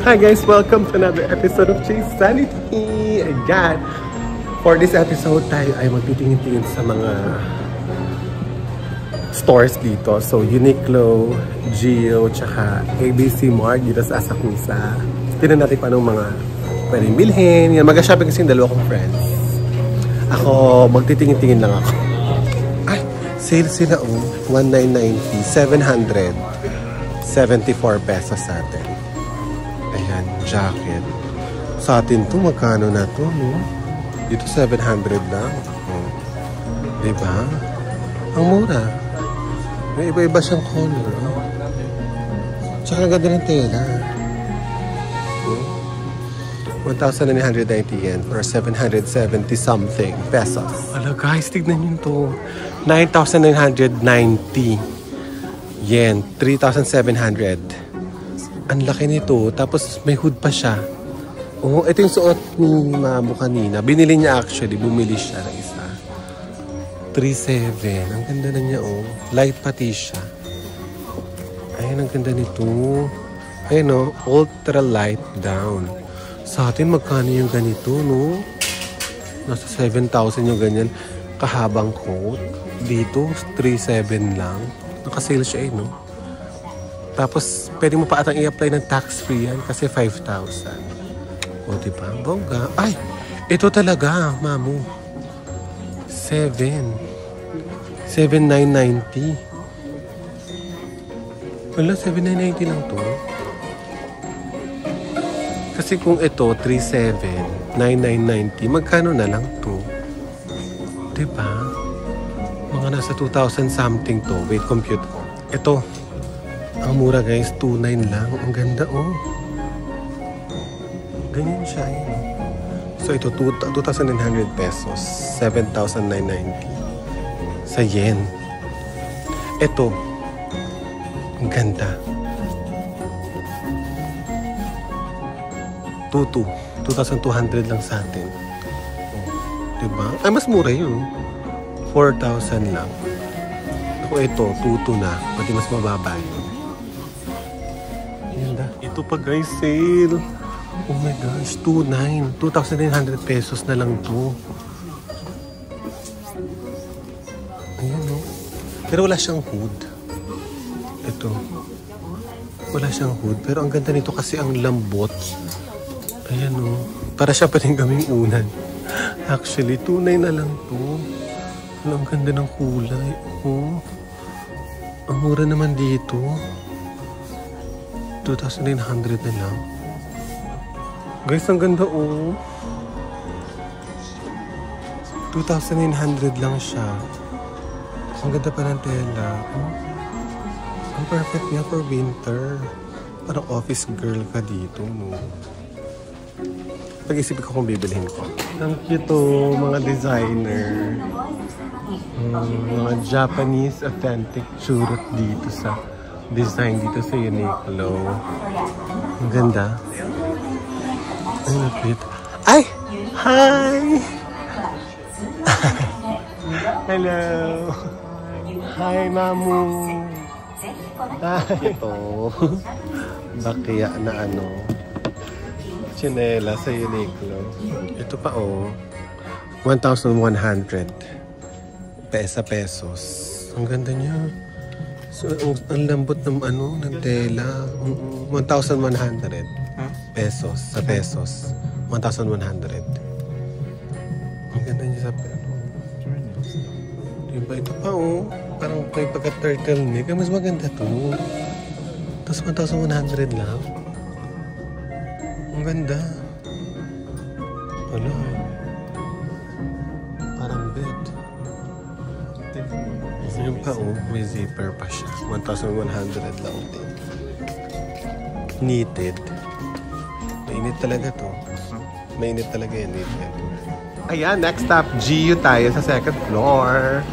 Hi guys, welcome to another episode of Chase Sanity. Again, for this episode tayo ay magtitingin-tingin sa mga stores dito. So Uniqlo, Gio, tsaka ABC Mart dito sa Asakusa. Tignan natin pa anong mga pwedeng bilhin. Mag-shopping kasi yung dalawa kong friends. Ako, magtitingin-tingin lang ako. Ay, sale sila 1990, 774 pesos sa atin. Ayan, jacket. Sa atin to, magkano na to, no? Dito 700 lang. Oh. Diba? Ang mura. May iba-iba siyang color. Oh. Tsaka ganda ng tela. Oh. 1,990 yen for 770 something pesos. Hala guys, tignan nyo to. 9,990 yen. 3,700. Ang laki nito. Tapos may hood pa siya. Oh, ito yung suot ni Mamo kanina. Binili niya actually. Bumili siya ng isa. 3,700. Ang ganda na niya, oh. Light pati siya. Ayan, ang ganda nito. Ayan, oh. Ultra light down. Sa atin, magkano yung ganito, no? Nasa 7,000 yung ganyan. Kahabang coat. Dito, 3,700 lang. Nakasale siya, no? Tapos, pwede mo pa atang i-apply ng tax-free yan kasi 5,000. O, diba? Bongga. Ay! Ito talaga, Mamu. 7,990. Wala, 7,990 lang to. Kasi kung ito, 3,700, 9,990, magkano na lang to? Diba? Mga nasa 2,000 something to. Wait, compute. Ito. Ang mura guys, 2,900 lang. Ang ganda, oh. Ganyan siya, yun. So, ito, 2,900 pesos. 7,990. Sa yen. Ito. Ang ganda. 2,200 lang sa atin. Oh, diba? Ay, mas mura yun. 4,000 lang. Ako ito, 2,200 na. Pati mas mababa yun. Ganda. Ito pa guys, sale. Oh my gosh, 2,900 pesos na lang to. Ayan, no? Pero wala siyang hood. Ito. Wala siyang hood. Pero ang ganda nito kasi ang lambot. Ayan, no? Para siya pa rin kaming unan. Actually, 2,900 na lang to. Ang ganda ng kulay. Oh. Ang mura naman dito. 2,900 na lang. Guys, ang ganda, oh. 2,900 lang siya. Ang ganda pa ng tela. Oh. Ang perfect niya for winter. Parang office girl ka dito, no? Pag-isip ko kung bibilhin ko. Ang cute, oh, mga designer. Mga Japanese authentic churot dito sa design dito sa Uniqlo. Ang ganda. Ay, napit. Ay! Hi! Hello! Hi, Mamu! Hi! Ito. Bakya na ano. Chinela sa Uniqlo. Ito pa, oh. 1,100 pesos. Ang ganda niya. So, ang lambot ng ano, ng tela. 1,100 pesos sa pesos. 1,100. Ang ganda niya sa ano. Diba ito pa, oh. Parang may pagka-turtleneck. Mas maganda to. Tapos 1,100 lang. Ang ganda. Wala. Parang bed. Yung pa, oh, may zipper pa siya. 1,100 lang din. Knitted. Mainit talaga to. Mainit talaga yan, knitted. Ayan, next stop, GU tayo sa second floor.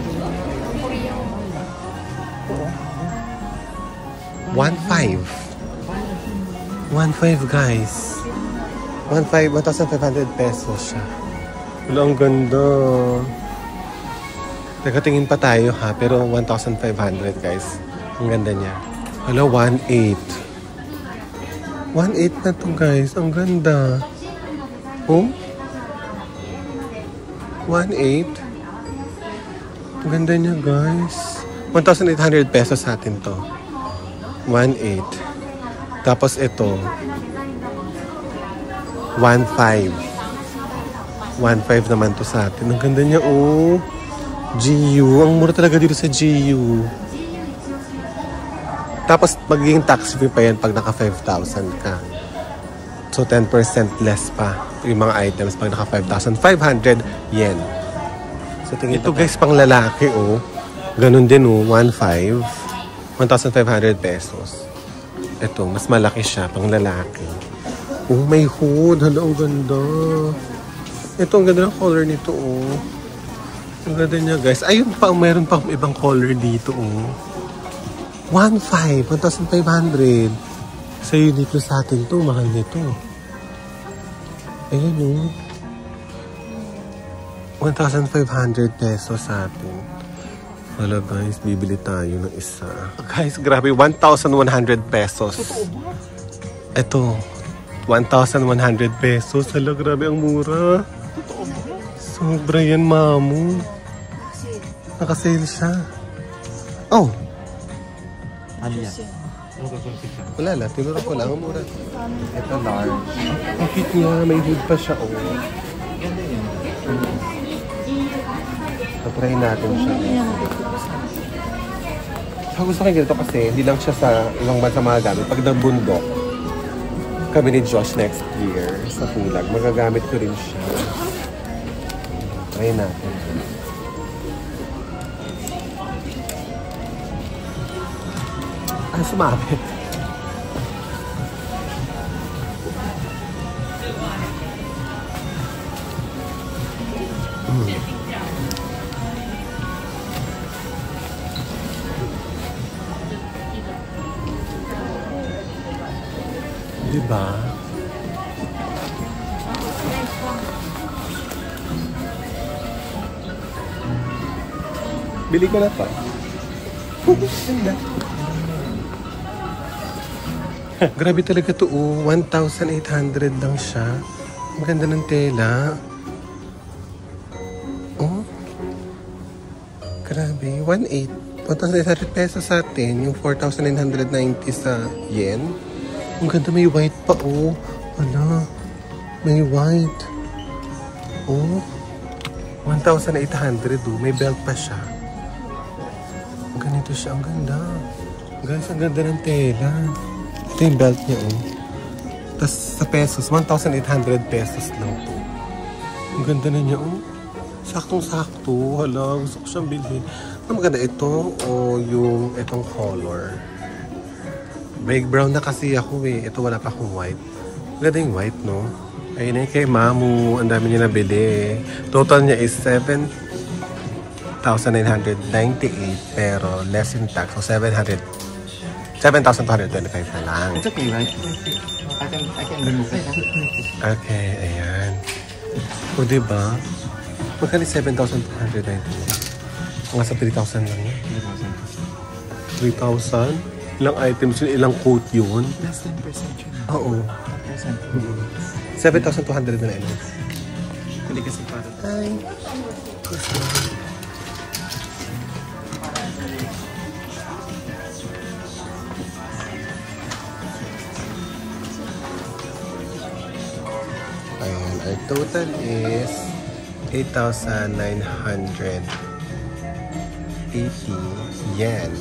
1,500. 1,500 guys. 1,500 pesos siya. Wala, ang ganda. Nakatingin pa tayo ha, pero 1,500 guys. Ang ganda niya. Hello, 1,800. 1.8 na to guys. Ang ganda. Oh? 1.8. Ang ganda niya guys. 1,800 pesos sa atin to. 1.8. Tapos ito. 1.5. 1.5 naman to sa atin. Ang ganda niya oh. GU. Ang mura talaga dito sa GU. Tapos magiging tax free pa yan pag naka 5,000 ka. So 10% less pa yung mga items pag naka 5,500 yen. So tingin ito guys pang lalaki oh. Ganun din oh, 1,500 pesos. Ito, mas malaki siya pang lalaki. Oh, may hood. Hala, ang ganda. Ito, ang ganda ng color nito oh. Ang ganda niya guys. Ayun pa, mayroon pa ibang color dito oh. 1,500. Sa Uniqlo sa atin to, mahal nito. Ayan o. 1,500 pesos sa atin. Wala guys, bibili tayo ng isa. Guys, grabe, 1,100 pesos. Ito, 1,100 pesos. Hala, grabe, ang mura. Sobra yan, mamu. Nakasale siya. Oh! Ano yan? Wala lang, tinuro ko lang. Ang mura. Ito large. Ang cute niya, may hood pa siya. Oh. Ganda yun. Try natin siya. So, gusto ko ganito kasi hindi lang siya sa ibang bansa magagamit. Pag nagbundok kami ni Josh next year sa Pulag, magagamit ko rin siya. Try natin. Sumabit. Diba? Bili ko na to. Ganda. Grabe talaga to oh. 1,800 lang siya. Ang ganda ng tela. Oh. Grabe. 1,800 pesos sa atin. Yung 4,990 sa yen. Ang ganda, may white pa oh. Wala. May white. Oh. 1,800 oh. May belt pa siya. Ganito siya. Ang ganda. Guys, ang ganda ng tela. Ito yung belt niya oh. Tapos sa pesos, 1,800 pesos lang to. Ang ganda na niya oh. Saktong-sakto. Hala, gusto ko siyang bilhin. Ang maganda ito o yung itong color. Break brown na kasi ako eh. Ito wala pa akong white. Maganda yung white no. Ayun na kay Mamu. Ang dami niya nabili. Total niya is 7,998 pero less in tax. So 7,225 na lang. It's okay, right? I can remove it. Okay, ayan. O diba? Magkali 7,298. Mga sa 3,000 lang yun. 3,000? Ilang items yun? Ilang coat yun? Less than percent yun. Oo. 7,200 na lang. Hindi kasi para. Hi. Ayan, our total is 8,980 yen.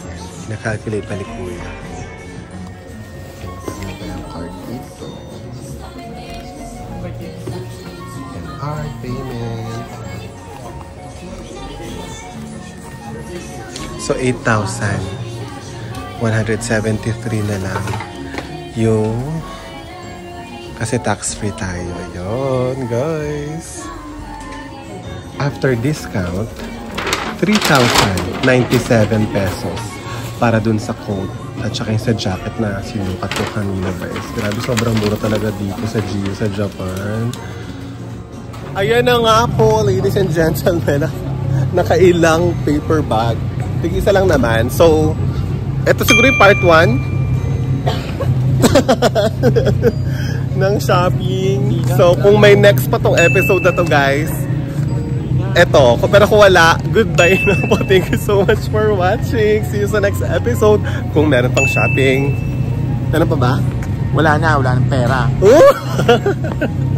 Ayan, nakalculate pa ni Kuya. Ano ba yung card dito? And card payment. So, 8,173 na lang. Yung kasi tax-free tayo. Ayun, guys. After discount, 3,097 pesos para dun sa coat at saka yung sa jacket na sinukat ko kanina, guys. Grabe, sobrang mura talaga dito sa GU sa Japan. Ayan na nga po, ladies and gentlemen. Nakailang paper bag. Tig-isa lang naman. So, Ito siguro yung part 1 ng shopping. So, kung may next pa tong episode na to, guys, eto. Pero kung wala, goodbye na po. Thank you so much for watching. See you sa next episode. Kung meron pang shopping. Meron pa ba? Wala na, wala ng pera. Ooh!